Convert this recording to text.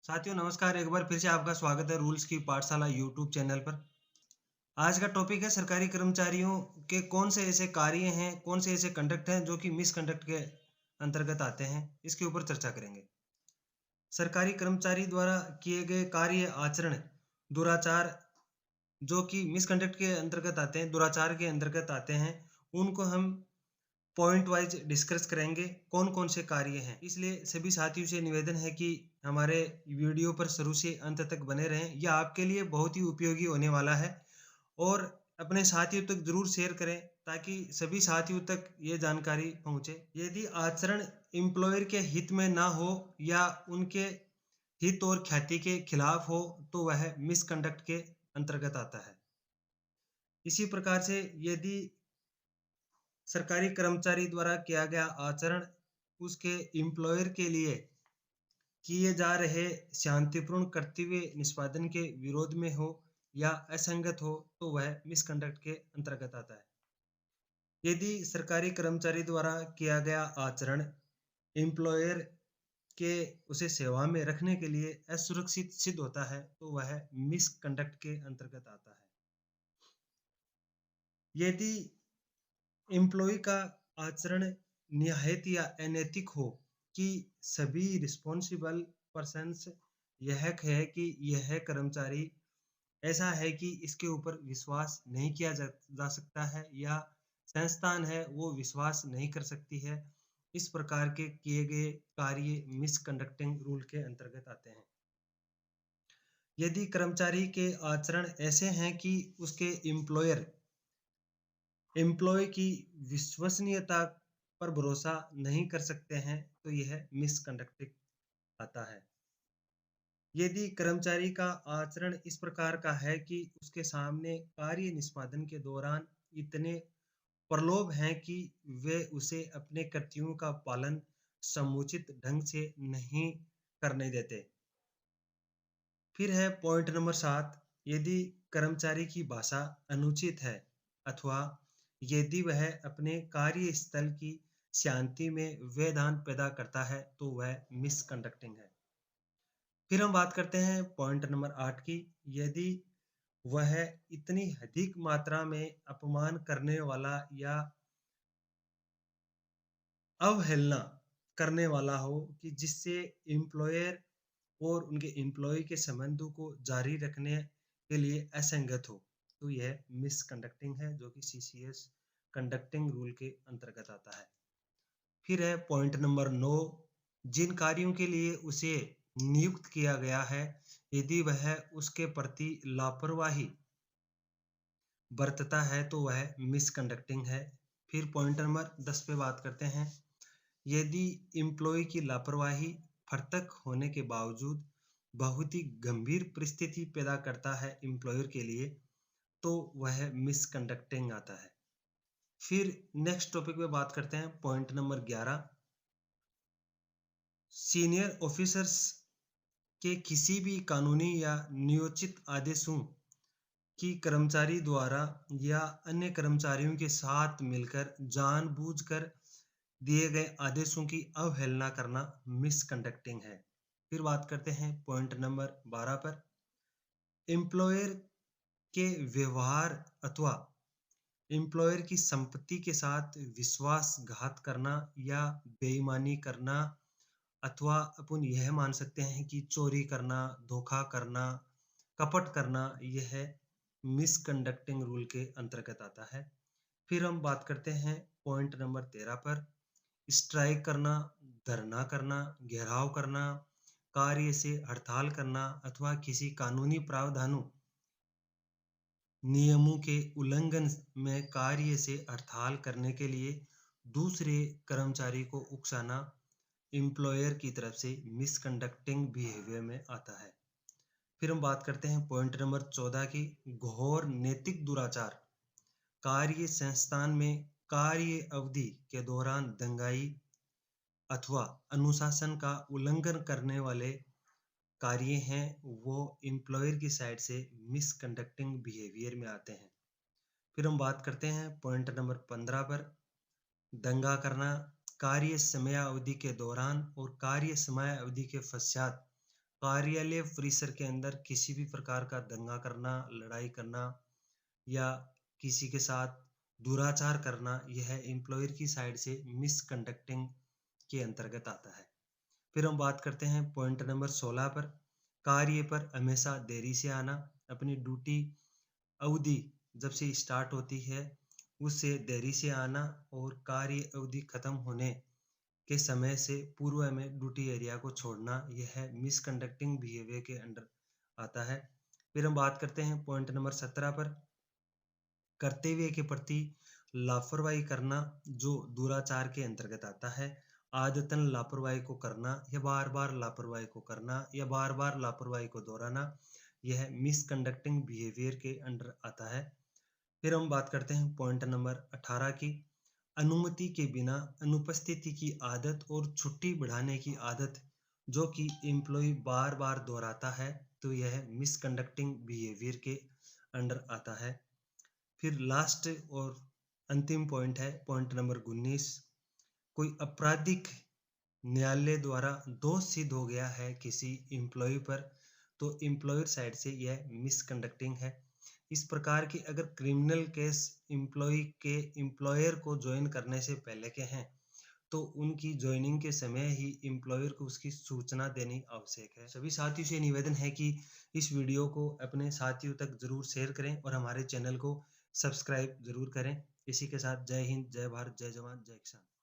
साथियों नमस्कार। एक बार फिर से आपका स्वागत है रूल्स की पाठशाला यूट्यूब चैनल पर। आज का टॉपिक है सरकारी कर्मचारियों के कौन से ऐसे कार्य हैं, कौन से ऐसे कंडक्ट हैं जो कि मिसकंडक्ट के अंतर्गत आते हैं, इसके ऊपर चर्चा करेंगे। सरकारी कर्मचारी द्वारा किए गए कार्य आचरण दुराचार जो कि मिसकंडक्ट के अंतर्गत आते हैं, दुराचार के अंतर्गत आते हैं, उनको हम पॉइंट वाइज डिस्कस करेंगे कौन कौन से कार्य हैं। इसलिए सभी साथियों से निवेदन है कि हमारे वीडियो पर शुरू से अंत तक बने रहें। यह आपके लिए बहुत ही उपयोगी होने वाला है और अपने साथियों तक जरूर शेयर करें ताकि सभी साथियों तक ये जानकारी पहुंचे। यदि आचरण एम्प्लॉयर के हित में ना हो या उनके हित और ख्याति के खिलाफ हो तो वह मिसकंडक्ट के अंतर्गत आता है। इसी प्रकार से यदि सरकारी कर्मचारी द्वारा किया गया आचरण उसके एम्प्लॉयर के लिए किए जा रहे शांतिपूर्ण कर्तव्य निष्पादन के विरोध में हो या असंगत हो तो वह मिसकंडक्ट के अंतर्गत आता है। यदि सरकारी कर्मचारी द्वारा किया गया आचरण एम्प्लॉयर के उसे सेवा में रखने के लिए असुरक्षित सिद्ध होता है तो वह मिसकंडक्ट के अंतर्गत आता है। यदि एम्प्लॉय का आचरण निहायत या अनैतिक हो कि सभी रिस्पॉन्सिबल पर्सन्स यह है कि यह कर्मचारी ऐसा है कि इसके ऊपर विश्वास नहीं किया जा सकता है या संस्थान है वो विश्वास नहीं कर सकती है, इस प्रकार के किए गए कार्य मिसकंडक्टिंग रूल के अंतर्गत आते हैं। यदि कर्मचारी के आचरण ऐसे हैं कि उसके एम्प्लॉयर एम्प्लॉय की विश्वसनीयता पर भरोसा नहीं कर सकते हैं तो यह मिसकंडक्ट आता है। यदि कर्मचारी का आचरण इस प्रकार का है कि उसके सामने कार्य निष्पादन के दौरान इतने प्रलोभ हैं कि वे उसे अपने कर्तव्यों का पालन समुचित ढंग से नहीं करने देते। फिर है पॉइंट नंबर 7। यदि कर्मचारी की भाषा अनुचित है अथवा यदि वह अपने कार्यस्थल की शांति में व्यवधान पैदा करता है तो वह मिसकंडक्टिंग है। फिर हम बात करते हैं पॉइंट नंबर 8 की। यदि वह इतनी अधिक मात्रा में अपमान करने वाला या अवहेलना करने वाला हो कि जिससे एम्प्लॉयर और उनके एम्प्लॉय के संबंधों को जारी रखने के लिए असंगत हो तो यह मिसकंडक्टिंग है जो कि सीसीएस कंडक्टिंग रूल के अंतर्गत आता है। फिर है पॉइंट नंबर 9। जिन कार्यों के लिए उसे नियुक्त किया गया है यदि वह उसके प्रति लापरवाही बरतता है तो वह मिसकंडक्टिंग है। फिर पॉइंट नंबर 10 पे बात करते हैं। यदि एम्प्लॉय की लापरवाही फर्तक होने के बावजूद बहुत ही गंभीर परिस्थिति पैदा करता है एम्प्लॉयर के लिए तो वह मिसकंडक्टिंग आता है। फिर नेक्स्ट टॉपिक पे बात करते हैं पॉइंट नंबर 11। सीनियर ऑफिसर्स के किसी भी कानूनी या नियोजित आदेशों की कर्मचारी द्वारा या अन्य कर्मचारियों के साथ मिलकर जानबूझकर दिए गए आदेशों की अवहेलना करना मिसकंडक्टिंग है। फिर बात करते हैं पॉइंट नंबर 12 पर। एम्प्लॉयर के व्यवहार अथवा एम्प्लॉयर की संपत्ति के साथ विश्वासघात करना या बेईमानी करना अथवा अपन यह मान सकते हैं कि चोरी करना, धोखा करना, कपट करना, यह मिसकंडक्टिंग रूल के अंतर्गत आता है। फिर हम बात करते हैं पॉइंट नंबर 13 पर। स्ट्राइक करना, धरना करना, घेराव करना, कार्य से हड़ताल करना अथवा किसी कानूनी प्रावधानों नियमों के उल्लंघन में कार्य से हड़ताल करने के लिए दूसरे कर्मचारी को उकसाना एम्प्लॉयर की तरफ से मिसकंडक्टिंग बिहेवियर में आता है। फिर हम बात करते हैं पॉइंट नंबर 14 की। घोर नैतिक दुराचार कार्य संस्थान में कार्य अवधि के दौरान दंगाई अथवा अनुशासन का उल्लंघन करने वाले कार्य हैं वो एम्प्लॉयर की साइड से मिसकंडक्टिंग बिहेवियर में आते हैं। फिर हम बात करते हैं पॉइंट नंबर 15 पर। दंगा करना कार्य समयावधि के दौरान और कार्य समयावधि के पश्चात कार्यालय परिसर के अंदर किसी भी प्रकार का दंगा करना, लड़ाई करना या किसी के साथ दुराचार करना, यह एम्प्लॉयर की साइड से मिसकंडक्टिंग के अंतर्गत आता है। फिर हम बात करते हैं पॉइंट नंबर 16 पर, कार्य पर हमेशा देरी से आना। अपनी ड्यूटी अवधि जब से स्टार्ट होती है उससे देरी से आना और कार्य अवधि खत्म होने के समय से पूर्व में ड्यूटी एरिया को छोड़ना, यह मिसकंडक्टिंग बिहेवियर के अंडर आता है। फिर हम बात करते हैं पॉइंट नंबर 17 पर, कर्तव्य के प्रति लापरवाही करना, जो दुराचार के अंतर्गत आता है। आदतन लापरवाही को करना या बार बार लापरवाही को करना या बार बार लापरवाही को दोहराना, यह मिसकंडक्टिंग बिहेवियर के अंडर आता है। फिर हम बात करते हैं पॉइंट नंबर 18 की, अनुमति के बिना अनुपस्थिति की आदत और छुट्टी बढ़ाने की आदत, जो कि एम्प्लॉय बार बार दोहराता है, तो यह मिसकंडक्टिंग बिहेवियर के अंडर आता है। फिर लास्ट और अंतिम पॉइंट है पॉइंट नंबर 19, कोई आपराधिक न्यायालय द्वारा दोष सिद्ध हो गया है किसी एम्प्लॉय पर, तो एम्प्लॉयर साइड से यह मिसकंडक्टिंग है। इस प्रकार की अगर क्रिमिनल केस एम्प्लॉय के एम्प्लॉयर को ज्वाइन करने से पहले के हैं, तो उनकी ज्वाइनिंग के समय ही एम्प्लॉयर को उसकी सूचना देनी आवश्यक है। सभी साथियों से निवेदन है कि इस वीडियो को अपने साथियों तक जरूर शेयर करें और हमारे चैनल को सब्सक्राइब जरूर करें। इसी के साथ जय हिंद, जय भारत, जय जवान, जय किसान।